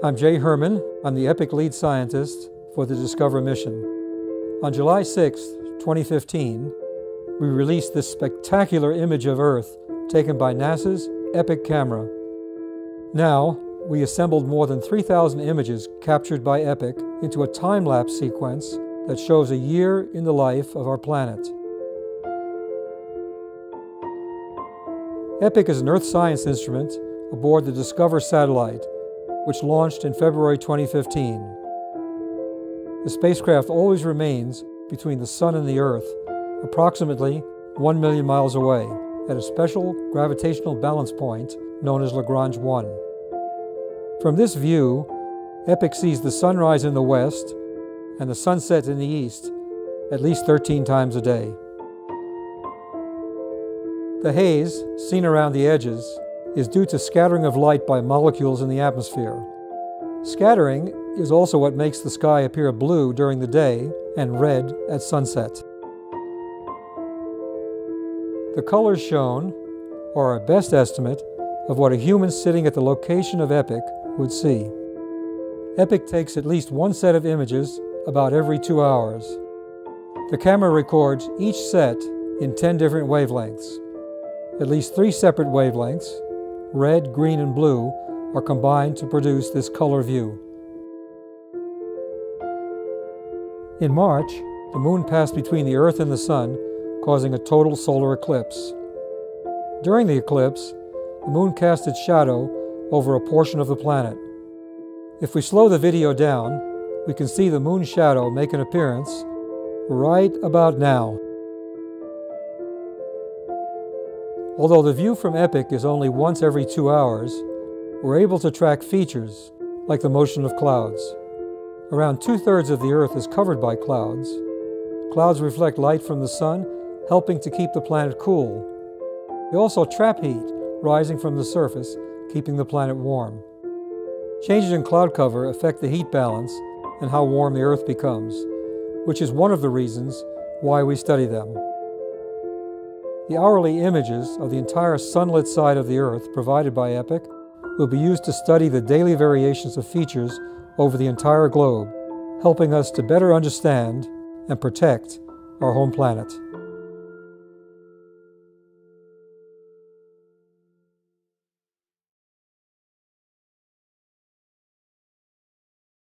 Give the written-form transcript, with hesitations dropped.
I'm Jay Herman. I'm the EPIC lead scientist for the Discover mission. On July 6, 2015, we released this spectacular image of Earth taken by NASA's EPIC camera. Now, we assembled more than 3,000 images captured by EPIC into a time-lapse sequence that shows a year in the life of our planet. EPIC is an Earth science instrument aboard the Discover satellite, which launched in February 2015. The spacecraft always remains between the Sun and the Earth, approximately 1 million miles away, at a special gravitational balance point known as Lagrange 1. From this view, EPIC sees the sunrise in the west and the sunset in the east at least 13 times a day. The haze, seen around the edges, is due to scattering of light by molecules in the atmosphere. Scattering is also what makes the sky appear blue during the day and red at sunset. The colors shown are our best estimate of what a human sitting at the location of EPIC would see. EPIC takes at least one set of images about every 2 hours. The camera records each set in 10 different wavelengths. At least 3 separate wavelengths, red, green, and blue, are combined to produce this color view. In March, the moon passed between the Earth and the Sun, causing a total solar eclipse. During the eclipse, the moon cast its shadow over a portion of the planet. If we slow the video down, we can see the moon shadow make an appearance right about now. Although the view from EPIC is only once every 2 hours, we're able to track features like the motion of clouds. Around 2/3 of the Earth is covered by clouds. Clouds reflect light from the sun, helping to keep the planet cool. They also trap heat rising from the surface, keeping the planet warm. Changes in cloud cover affect the heat balance and how warm the Earth becomes, which is one of the reasons why we study them. The hourly images of the entire sunlit side of the Earth provided by EPIC will be used to study the daily variations of features over the entire globe, helping us to better understand and protect our home planet.